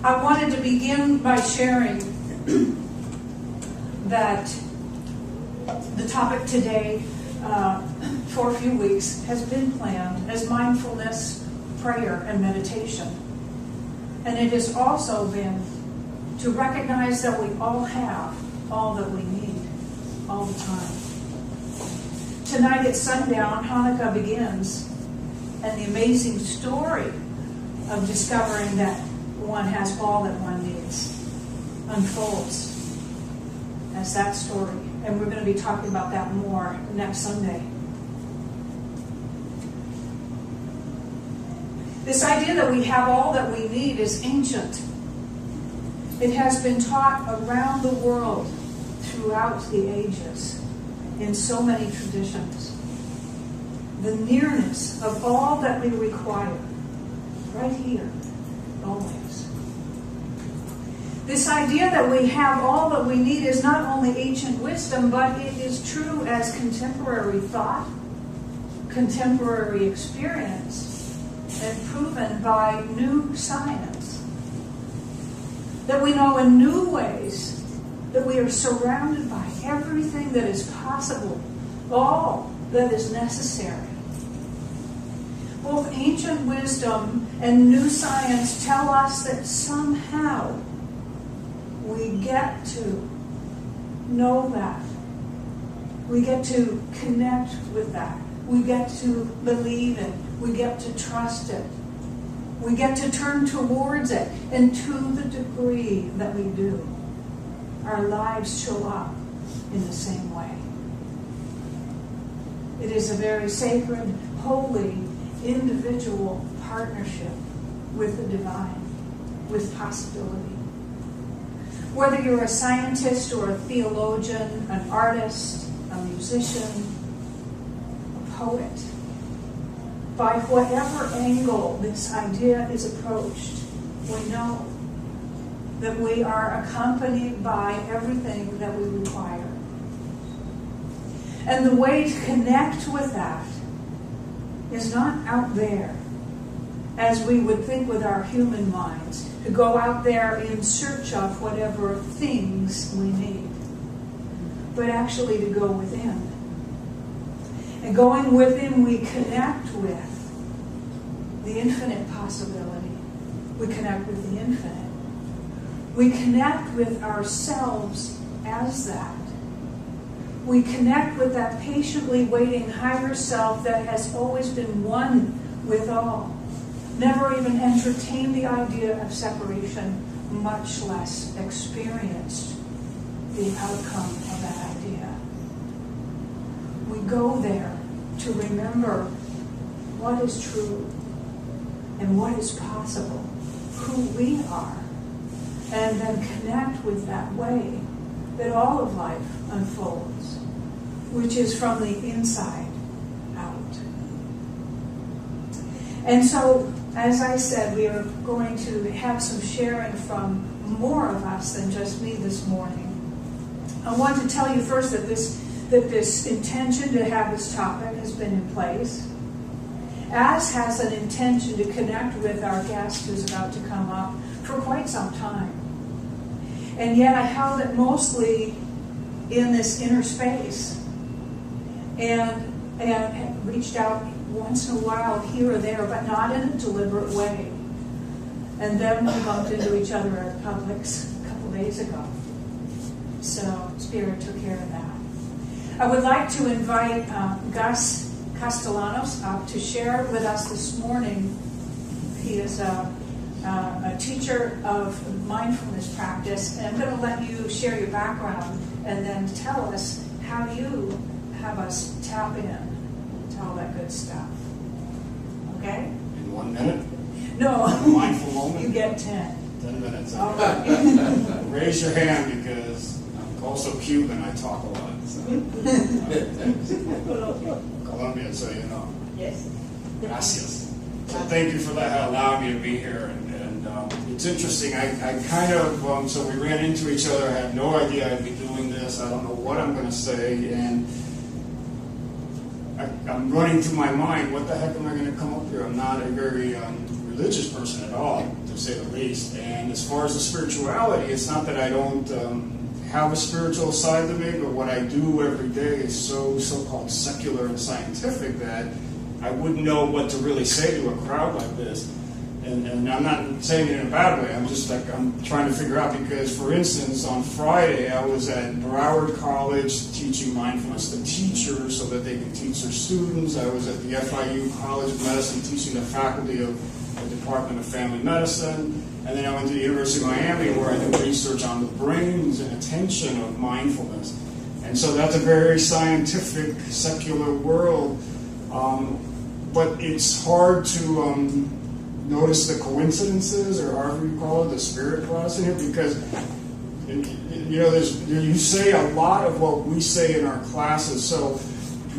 I wanted to begin by sharing that the topic today for a few weeks has been planned as mindfulness, prayer, and meditation. And it has also been to recognize that we all have all that we need all the time. Tonight at sundown, Hanukkah begins, and the amazing story of discovering that one has all that one needs unfolds as that story. And we're going to be talking about that more next Sunday. This idea that we have all that we need is ancient. It has been taught around the world throughout the ages in so many traditions. The nearness of all that we require, right here, always. This idea that we have all that we need is not only ancient wisdom, but it is true as contemporary thought, contemporary experience, and proven by new science. That we know in new ways that we are surrounded by everything that is possible, all that is necessary. Both ancient wisdom and new science tell us that somehow we get to know that. We get to connect with that. We get to believe it. We get to trust it. We get to turn towards it. And to the degree that we do, our lives show up in the same way. It is a very sacred, holy, individual partnership with the divine, with possibility. Whether you're a scientist or a theologian, an artist, a musician, a poet, by whatever angle this idea is approached, we know that we are accompanied by everything that we require. And the way to connect with that is not out there, as we would think with our human minds, to go out there in search of whatever things we need, but actually to go within. And going within, we connect with the infinite possibility. We connect with the infinite. We connect with ourselves as that. We connect with that patiently waiting higher self that has always been one with all. Never even entertained the idea of separation, much less experienced the outcome of that idea. We go there to remember what is true and what is possible, who we are, and then connect with that way that all of life unfolds, which is from the inside out. And so, as I said, we are going to have some sharing from more of us than just me this morning. I want to tell you first that this intention to have this topic has been in place, as has an intention to connect with our guest who's about to come up for quite some time. And yet I held it mostly in this inner space and reached out once in a while here or there, but not in a deliberate way. And then we bumped into each other at Publix a couple days ago. So Spirit took care of that. I would like to invite Gus Castellanos to share with us this morning. He is a teacher of mindfulness practice, and I'm going to let you share your background and then tell us how you have us tap in to all that good stuff. Okay? In 1 minute? No. A mindful moment? You get 10. 10 minutes. All right. Raise your hand because I'm also Cuban. I talk a lot. So. Colombian, so you know. Yes. Gracias. So thank you for that, allowing me to be here. And it's interesting. I kind of, so we ran into each other. I had no idea I'd be doing this. I don't know what I'm going to say. And I'm running through my mind, what the heck am I going to come up here? I'm not a very religious person at all. To say the least. And as far as the spirituality, it's not that I don't have a spiritual side to me, but what I do every day is so-called secular and scientific that I wouldn't know what to really say to a crowd like this. And I'm not saying it in a bad way. I'm just I'm trying to figure out, because, for instance, on Friday I was at Broward College teaching mindfulness to teachers so that they can teach their students. I was at the FIU College of Medicine teaching the faculty of the Department of Family Medicine. And then I went to the University of Miami where I did research on the brains and attention of mindfulness. And so that's a very scientific, secular world. But it's hard to notice the coincidences, or however you call it, the spirit class in here, because you say a lot of what we say in our classes. So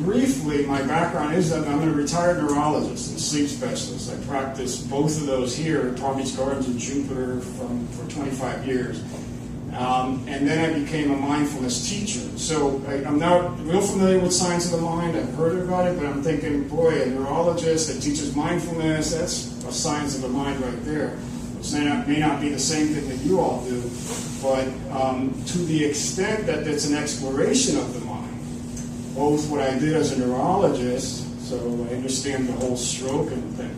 briefly, my background is that I'm a retired neurologist and sleep specialist. I practiced both of those here at Palm Beach Gardens in Jupiter for 25 years. And then I became a mindfulness teacher. So I'm not real familiar with science of the mind. I've heard about it, but I'm thinking, boy, a neurologist that teaches mindfulness, that's a science of the mind right there. Which may not be the same thing that you all do, but to the extent that it's an exploration of the mind, both what I did as a neurologist, so I understand the whole stroke and think,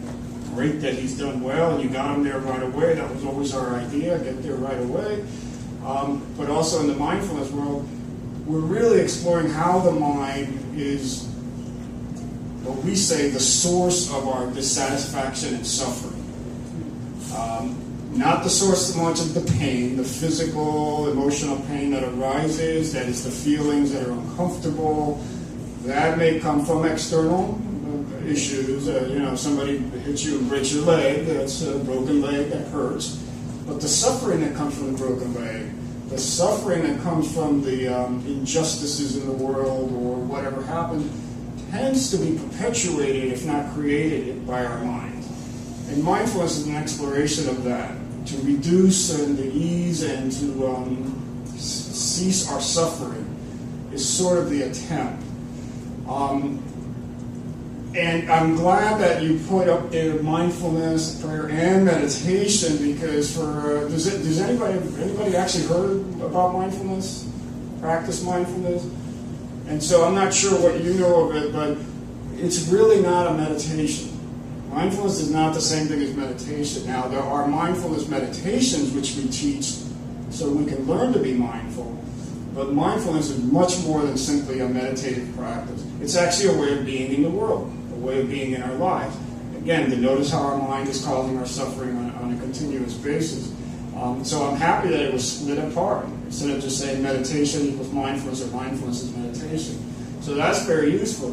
great that he's done well and you got him there right away. That was always our idea, get there right away. But also in the mindfulness world, we're really exploring how the mind is, what we say, the source of our dissatisfaction and suffering. Not the source so much of the pain, the physical, emotional pain that arises, that is the feelings that are uncomfortable. That may come from external issues. Somebody hits you and breaks your leg, that's a broken leg, that hurts. But the suffering that comes from the broken leg, the suffering that comes from the injustices in the world or whatever happened, tends to be perpetuated, if not created, by our mind. And mindfulness is an exploration of that, to reduce and to ease and to cease our suffering is sort of the attempt. And I'm glad that you put up there mindfulness, prayer, and meditation, because does anybody actually heard about mindfulness? Practice mindfulness? And so I'm not sure what you know of it, but it's really not a meditation. Mindfulness is not the same thing as meditation. Now, there are mindfulness meditations which we teach so we can learn to be mindful, but mindfulness is much more than simply a meditative practice. It's actually a way of being in the world, a way of being in our lives. Again, to notice how our mind is causing our suffering on a continuous basis. So I'm happy that it was split apart. Instead of just saying meditation equals mindfulness or mindfulness is meditation. So that's very useful.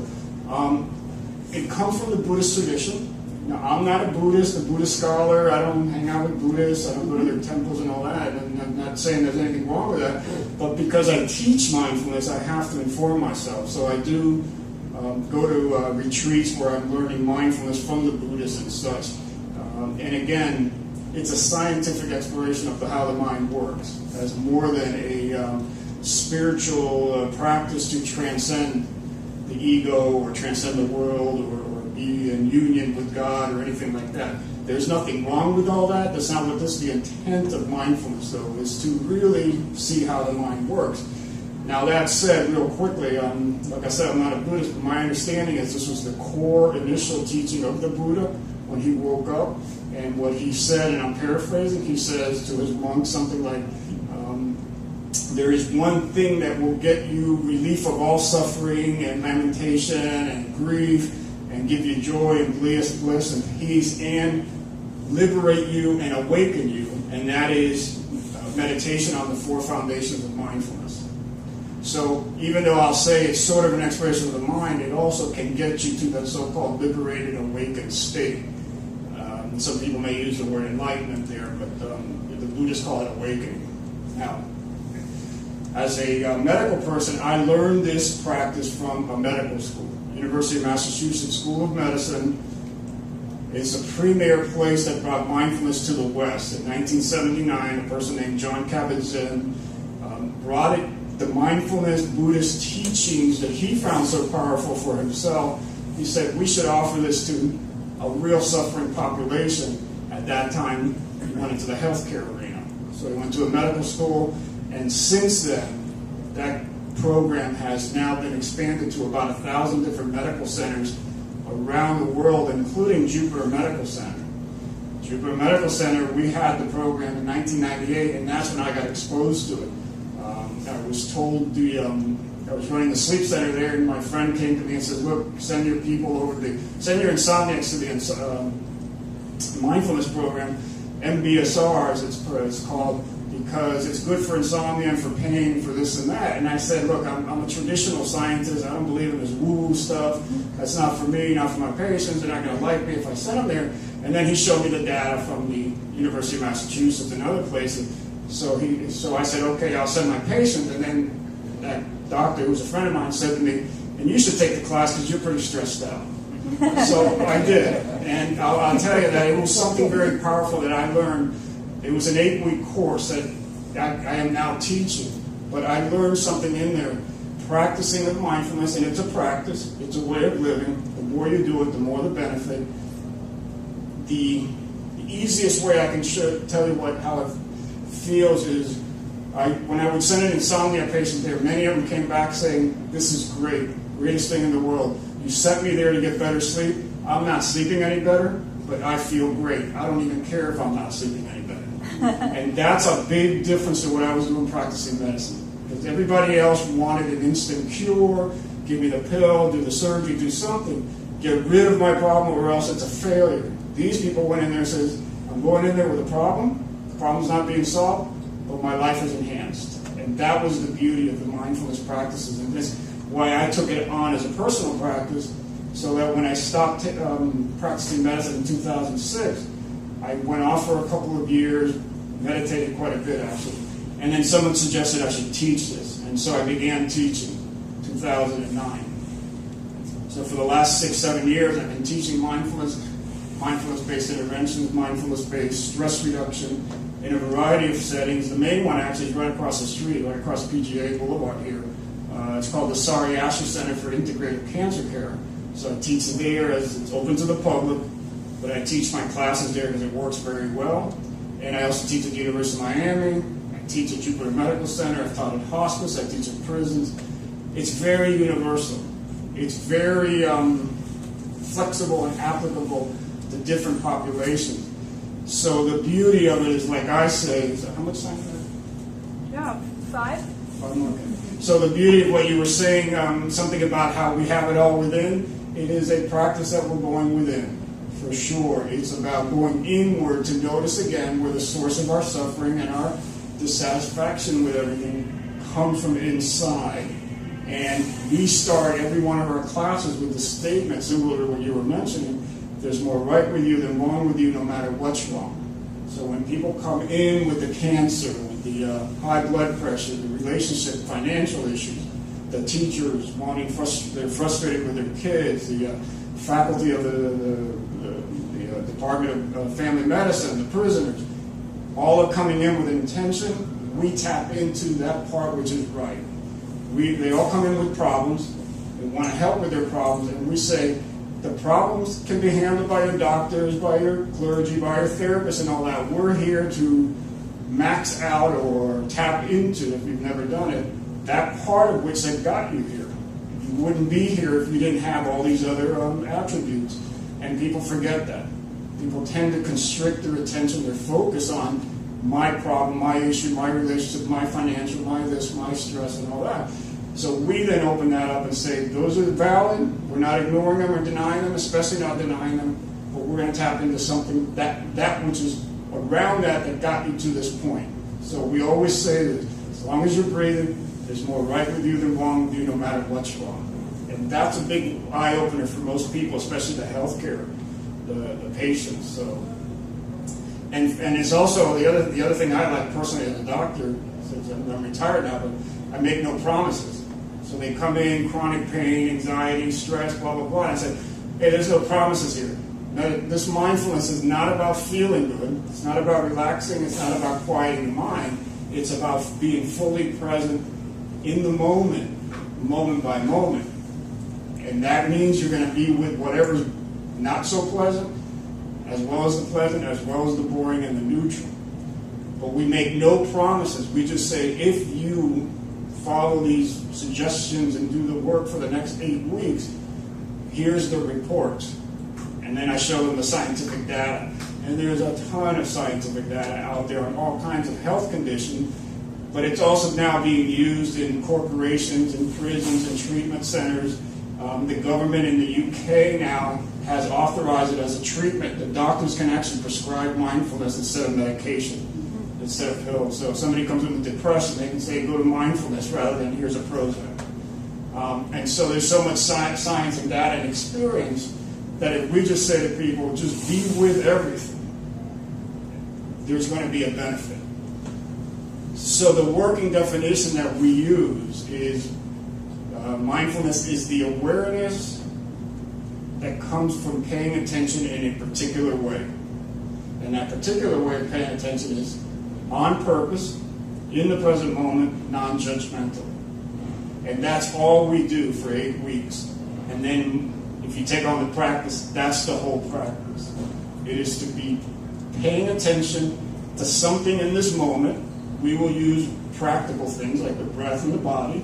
It comes from the Buddhist tradition. Now, I'm not a Buddhist, a Buddhist scholar. I don't hang out with Buddhists. I don't go to their temples and all that. And I'm not saying there's anything wrong with that. But because I teach mindfulness, I have to inform myself. So I do go to retreats where I'm learning mindfulness from the Buddhists and such. And again, it's a scientific exploration of how the mind works as more than a spiritual practice to transcend the ego or transcend the world or be in union with God or anything like that. There's nothing wrong with all that. That's not what this is. The intent of mindfulness, though, is to really see how the mind works. Now, that said, real quickly, like I said, I'm not a Buddhist, but my understanding is this was the core initial teaching of the Buddha when he woke up. And what he said, and I'm paraphrasing, he says to his monks something like, there is one thing that will get you relief of all suffering and lamentation and grief and give you joy and bliss and peace and liberate you and awaken you, and that is meditation on the four foundations of mindfulness. So even though I'll say it's sort of an exploration of the mind, it also can get you to that so-called liberated, awakened state. Some people may use the word enlightenment there, but the Buddhists call it awakening. Now, as a medical person, I learned this practice from a medical school. University of Massachusetts School of Medicine is a premier place that brought mindfulness to the West. In 1979, a person named John Kabat-Zinn brought the mindfulness Buddhist teachings that he found so powerful for himself. He said, we should offer this to a real suffering population. And At that time, he went into the healthcare arena. So he went to a medical school, and since then, that program has now been expanded to about 1,000 different medical centers around the world, including Jupiter Medical Center. Jupiter Medical Center, we had the program in 1998, and that's when I got exposed to it. I was told I was running the sleep center there, and my friend came to me and said, "Look, send your insomniacs to the mindfulness program, MBSR, as it's called, because it's good for insomnia and for pain, for this and that." And I said, "Look, I'm a traditional scientist. I don't believe in this woo-woo stuff. That's not for me, not for my patients. They're not going to like me if I send them there." And then he showed me the data from the University of Massachusetts and other places. So I said, "Okay, I'll send my patient." And then that doctor, who was a friend of mine, said to me, "And you should take the class because you're pretty stressed out." So I did. And I'll tell you that it was something very powerful that I learned. It was an 8-week course that I am now teaching. But I learned something in there, practicing of mindfulness, and it's a practice. It's a way of living. The more you do it, the more the benefit. The easiest way I can tell you how it feels is when I would send an insomnia patient there, many of them came back saying, "This is great, greatest thing in the world. You sent me there to get better sleep. I'm not sleeping any better, but I feel great. I don't even care if I'm not sleeping any better." And that's a big difference to what I was doing practicing medicine. Because everybody else wanted an instant cure, give me the pill, do the surgery, do something, get rid of my problem or else it's a failure. These people went in there and said, "I'm going in there with a problem. The problem's not being solved, but my life is enhanced." And that was the beauty of the mindfulness practices. And this is why I took it on as a personal practice, so that when I stopped practicing medicine in 2006, I went off for a couple of years, meditated quite a bit actually, and then someone suggested I should teach this. And so I began teaching in 2009. So for the last 6-7 years, I've been teaching mindfulness-based interventions, mindfulness-based stress reduction in a variety of settings. The main one actually is right across the street, right across PGA Boulevard here. It's called the Sari Asher Center for Integrated Cancer Care. So I teach there as it's open to the public, but I teach my classes there because it works very well. And I also teach at the University of Miami. I teach at Jupiter Medical Center. I've taught at hospice. I teach at prisons. It's very universal. It's very flexible and applicable to different populations. So the beauty of it is, like I say, is how much time do I have? Yeah, 5. 5 more. Okay. So the beauty of what you were saying, something about how we have it all within, it is a practice that we're going within, for sure. It's about going inward to notice again where the source of our suffering and our dissatisfaction with everything comes from inside. And we start every one of our classes with the statement, similar to what you were mentioning, there's more right with you than wrong with you no matter what's wrong. So when people come in with the cancer, with the high blood pressure, the relationship, financial issues, the teachers they're frustrated with their kids, the faculty of the Department of Family Medicine, the prisoners, all are coming in with an intention. We tap into that part which is right. They all come in with problems. They want to help with their problems, and we say, the problems can be handled by your doctors, by your clergy, by your therapists and all that. We're here to max out or tap into, if you've never done it, that part of which that got you here. You wouldn't be here if you didn't have all these other attributes. And people forget that. People tend to constrict their attention, their focus on my problem, my issue, my relationship, my financial, my this, my stress, and all that. So we then open that up and say, those are valid. We're not ignoring them or denying them, especially not denying them. But we're going to tap into something that which is around that got you to this point. So we always say that as long as you're breathing, there's more right with you than wrong with you, no matter what's wrong. And that's a big eye opener for most people, especially the healthcare, the patients. So, and it's also the other thing I like personally as a doctor, since I'm retired now, but I make no promises. So they come in, chronic pain, anxiety, stress, blah, blah, blah. And I say, hey, there's no promises here. Now, this mindfulness is not about feeling good. It's not about relaxing. It's not about quieting the mind. It's about being fully present in the moment by moment. And that means you're going to be with whatever's not so pleasant, as well as the pleasant, as well as the boring and the neutral. But we make no promises. We just say, if you follow these suggestions and do the work for the next 8 weeks, here's the report. And then I show them the scientific data. And there's a ton of scientific data out there on all kinds of health conditions, but it's also now being used in corporations, in prisons, and treatment centers. The government in the UK now has authorized it as a treatment. The doctors can actually prescribe mindfulness instead of medication, instead of pills. So if somebody comes in with depression, they can say, go to mindfulness rather than here's a Prozac. And so there's so much science and data and experience that if we just say to people, just be with everything, there's going to be a benefit. So the working definition that we use is mindfulness is the awareness that comes from paying attention in a particular way. And that particular way of paying attention is on purpose, in the present moment, non-judgmental. And that's all we do for 8 weeks. And then if you take on the practice, that's the whole practice. It is to be paying attention to something in this moment. We will use practical things like the breath and the body.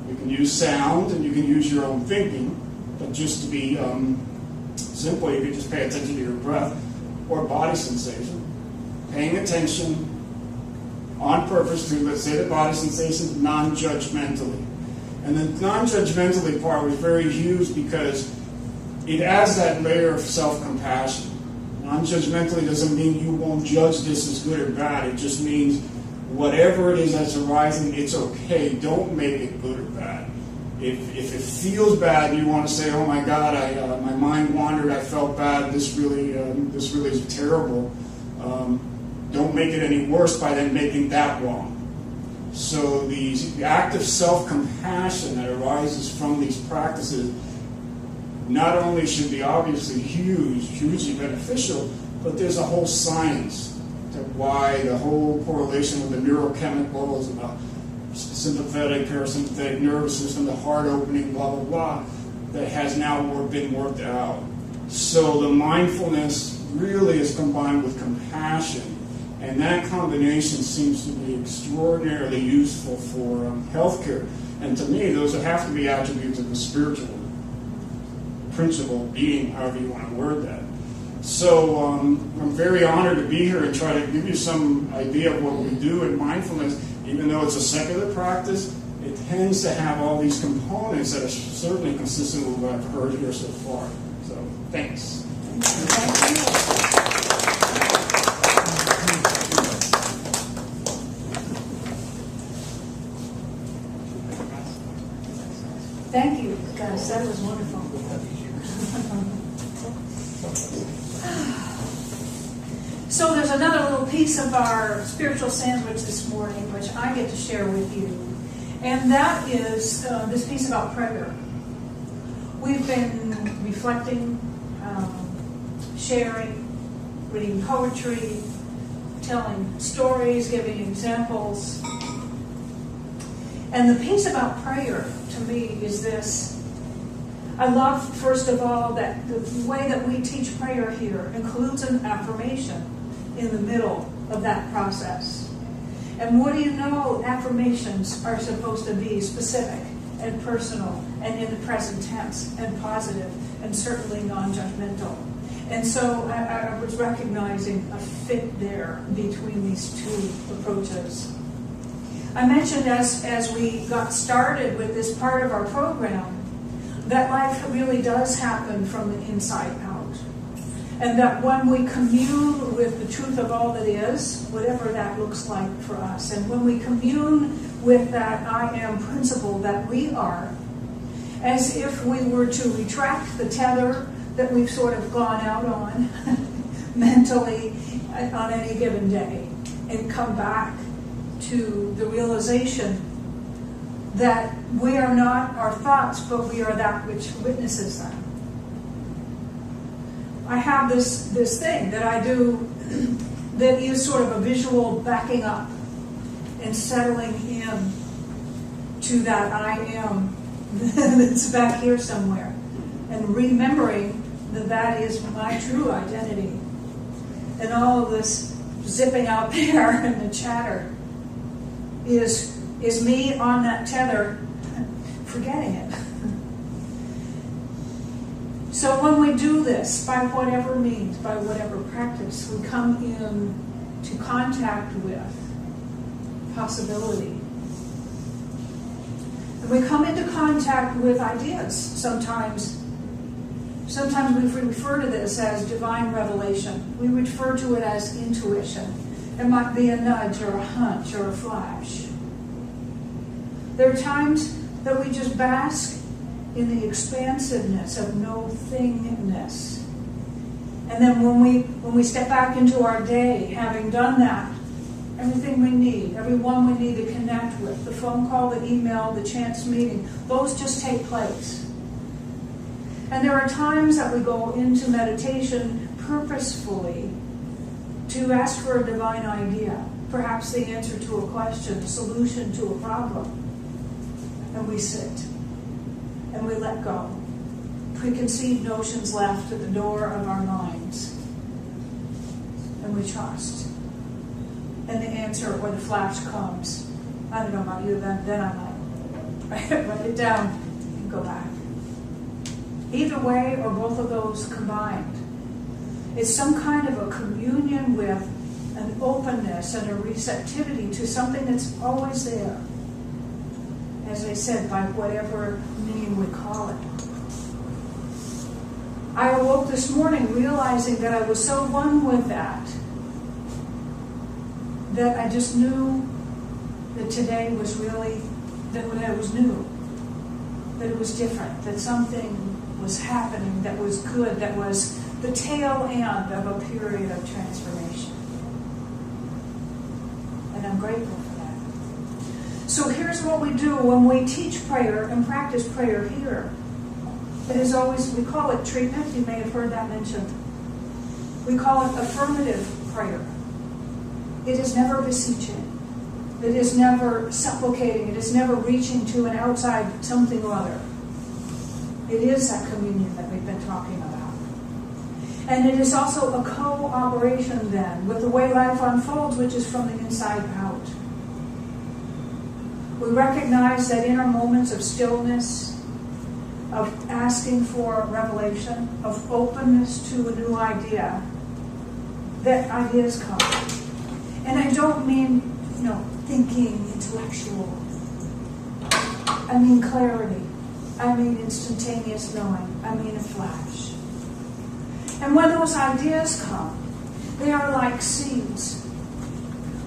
You can use sound and you can use your own thinking. But just to be simple, you can just pay attention to your breath or body sensation. Paying attention on purpose to, let's say, the body sensation non-judgmentally. And the non-judgmentally part was very huge because it adds that layer of self-compassion. Non-judgmentally doesn't mean you won't judge this as good or bad. It just means whatever it is that's arising, it's okay. Don't make it good or bad. If it feels bad, you want to say, "Oh my God, my mind wandered. I felt bad. This really is terrible." Don't make it any worse by then making that wrong. So the act of self-compassion that arises from these practices not only should be obviously hugely beneficial, but there's a whole science to why the whole correlation with the neurochemicals and the sympathetic, parasympathetic nervous system, the heart opening, blah, blah, blah, that has now been worked out. So the mindfulness really is combined with compassion, and that combination seems to be extraordinarily useful for healthcare. And to me, those have to be attributes of the spiritual principle, being, however you want to word that. So I'm very honored to be here and try to give you some idea of what we do in mindfulness. Even though it's a secular practice, it tends to have all these components that are certainly consistent with what I've heard here so far. So, thanks. Thank you, guys. That was wonderful. So there's another little piece of our spiritual sandwich this morning, which I get to share with you. And that is this piece about prayer. We've been reflecting, sharing, reading poetry, telling stories, giving examples. And the piece about prayer, to me, is this. I love, first of all, that the way that we teach prayer here includes an affirmation in the middle of that process. And what do you know? Affirmations are supposed to be specific and personal and in the present tense and positive and certainly non-judgmental. And so I was recognizing a fit there between these two approaches. I mentioned as we got started with this part of our program that life really does happen from the inside out. And that when we commune with the truth of all that is, whatever that looks like for us, and when we commune with that I am principle that we are, as if we were to retract the tether that we've sort of gone out on mentally on any given day, and come back to the realization that we are not our thoughts, but we are that which witnesses them. I have this thing that I do that is sort of a visual backing up and settling in to that I am that's back here somewhere, and remembering that that is my true identity. and all of this zipping out there and the chatter is me on that tether forgetting it. So when we do this, by whatever means, by whatever practice, we come in to contact with possibility. And we come into contact with ideas. Sometimes we refer to this as divine revelation. We refer to it as intuition. It might be a nudge or a hunch or a flash. There are times that we just bask in the expansiveness of no-thingness. And then when we step back into our day, having done that, everything we need, everyone we need to connect with, the phone call, the email, the chance meeting, those just take place. And there are times that we go into meditation purposefully to ask for a divine idea, perhaps the answer to a question, a solution to a problem. And we sit. And we let go. Preconceived notions left at the door of our minds. And we trust. And the answer or the flash comes. I don't know about you, then I might write it down and go back. Either way, or both of those combined, it's some kind of a communion with an openness and a receptivity to something that's always there. As I said, by whatever name we call it. I awoke this morning realizing that I was so one with that I just knew that today was really, that it was new, that it was different, that something was happening that was good, that was the tail end of a period of transformation. And I'm grateful for that. So here's what we do when we teach prayer and practice prayer here. It is always, we call it treatment. You may have heard that mentioned. We call it affirmative prayer. It is never beseeching. It is never supplicating. It is never reaching to an outside something or other. It is that communion that we've been talking about. And it is also a cooperation then with the way life unfolds, which is from the inside out. We recognize that in our moments of stillness, of asking for revelation, of openness to a new idea, that ideas come. And I don't mean, thinking, intellectual. I mean clarity. I mean instantaneous knowing. I mean a flash. And when those ideas come, they are like seeds.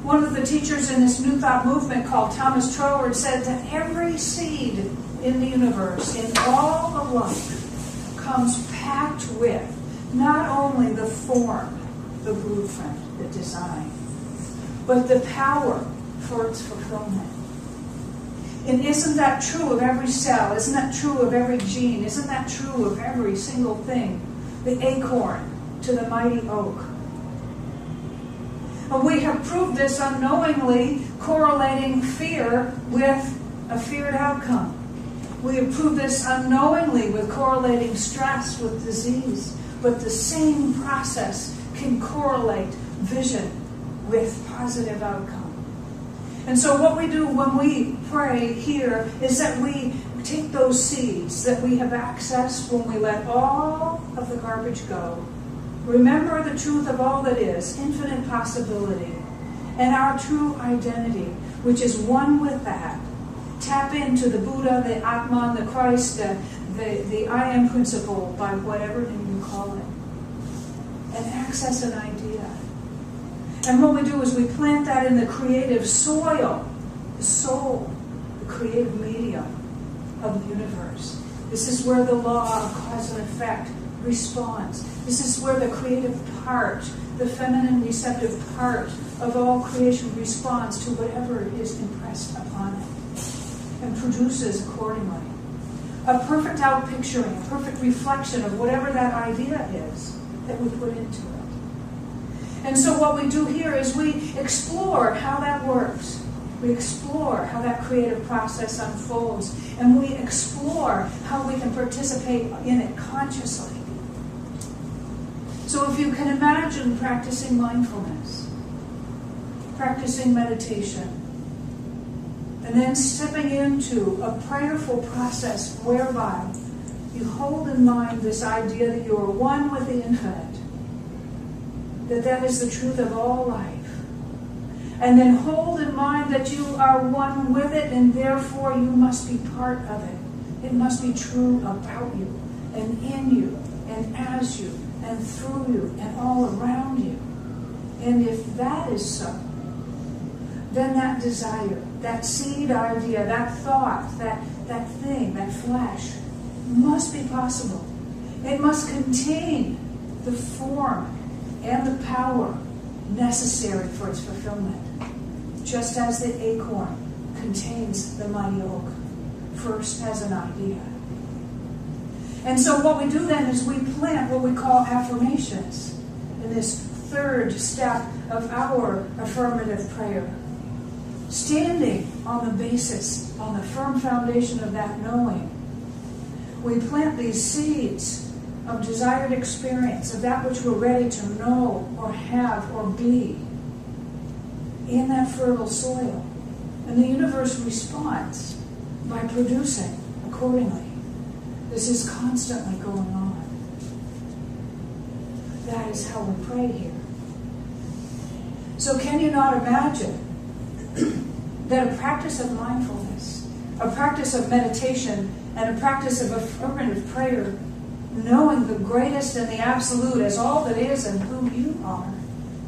One of the teachers in this New Thought movement called Thomas Troward said that every seed in the universe, in all of life, comes packed with not only the form, the blueprint, the design, but the power for its fulfillment. And isn't that true of every cell? Isn't that true of every gene? Isn't that true of every single thing? The acorn to the mighty oak. And we have proved this unknowingly, correlating fear with a feared outcome. We have proved this unknowingly with correlating stress with disease. But the same process can correlate vision with positive outcome. And so what we do when we pray here is that we take those seeds that we have accessed when we let all of the garbage go. Remember the truth of all that is, infinite possibility, and our true identity, which is one with that. Tap into the Buddha, the Atman, the Christ, the I am principle, by whatever name you call it, and access an idea. And what we do is we plant that in the creative soil, the soul, the creative medium of the universe. This is where the law of cause and effect responds. This is where the creative part, the feminine receptive part of all creation responds to whatever is impressed upon it and produces accordingly. A perfect outpicturing, a perfect reflection of whatever that idea is that we put into it. And so what we do here is we explore how that works. We explore how that creative process unfolds. And we explore how we can participate in it consciously. So if you can imagine practicing mindfulness, practicing meditation, and then stepping into a prayerful process whereby you hold in mind this idea that you are one with the infinite, that is the truth of all life. And then hold in mind that you are one with it, and therefore you must be part of it. It must be true about you, and in you, and as you, and through you, and all around you. And if that is so, then that desire, that seed idea, that thought, that thing, that flash, must be possible. It must contain the form and the power necessary for its fulfillment. Just as the acorn contains the mighty oak, first as an idea. And so what we do then is we plant what we call affirmations in this third step of our affirmative prayer. Standing on the basis, on the firm foundation of that knowing, we plant these seeds of desired experience, of that which we're ready to know or have or be in that fertile soil. And the universe responds by producing accordingly. This is constantly going on. That is how we pray here. So can you not imagine that a practice of mindfulness, a practice of meditation, and a practice of affirmative prayer, knowing the greatest and the absolute as all that is and who you are,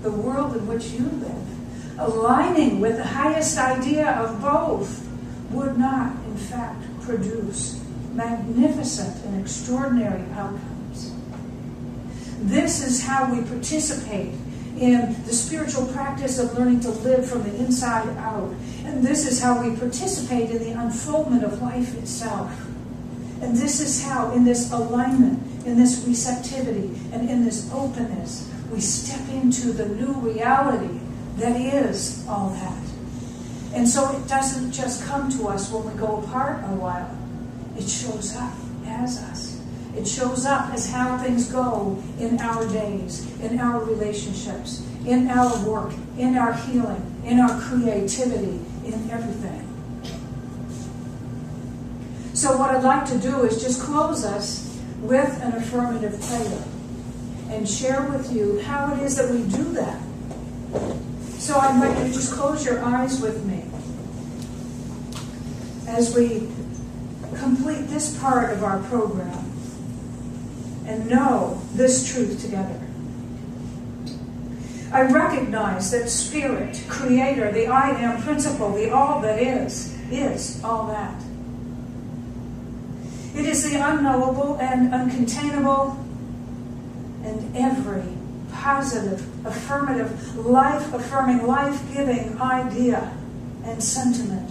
the world in which you live, aligning with the highest idea of both, would not, in fact, produce magnificent and extraordinary outcomes? This is how we participate in the spiritual practice of learning to live from the inside out. And this is how we participate in the unfoldment of life itself. And this is how, in this alignment, in this receptivity, and in this openness, we step into the new reality that is all that. And so it doesn't just come to us when we go apart a while. It shows up as us. It shows up as how things go in our days, in our relationships, in our work, in our healing, in our creativity, in everything. So what I'd like to do is just close us with an affirmative prayer and share with you how it is that we do that. So I'd like you to just close your eyes with me as we complete this part of our program and know this truth together. I recognize that Spirit, Creator, the I Am principle, the all that is all that. It is the unknowable and uncontainable, and every positive, affirmative, life-affirming, life-giving idea and sentiment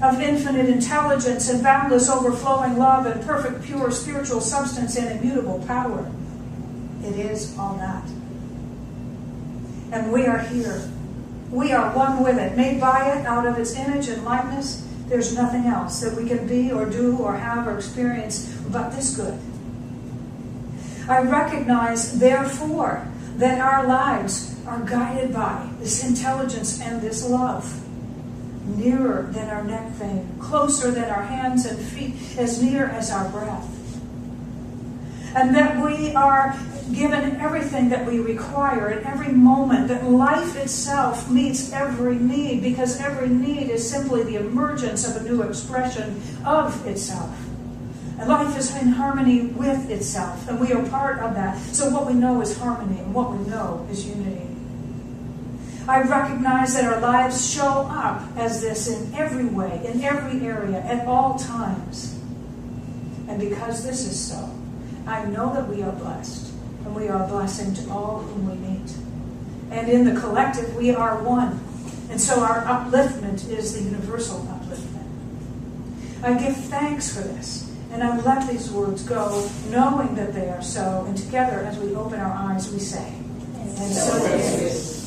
of infinite intelligence and boundless overflowing love and perfect pure spiritual substance and immutable power. It is all that. And we are here. We are one with it, made by it, out of its image and likeness. There's nothing else that we can be or do or have or experience but this good. I recognize, therefore, that our lives are guided by this intelligence and this love. Nearer than our neck vein, closer than our hands and feet, as near as our breath. And that we are given everything that we require at every moment, that life itself meets every need, because every need is simply the emergence of a new expression of itself. And life is in harmony with itself, and we are part of that. So what we know is harmony, and what we know is unity. I recognize that our lives show up as this in every way, in every area, at all times. And because this is so, I know that we are blessed, and we are a blessing to all whom we meet. And in the collective, we are one. And so our upliftment is the universal upliftment. I give thanks for this, and I let these words go, knowing that they are so. And together, as we open our eyes, we say, and so it is.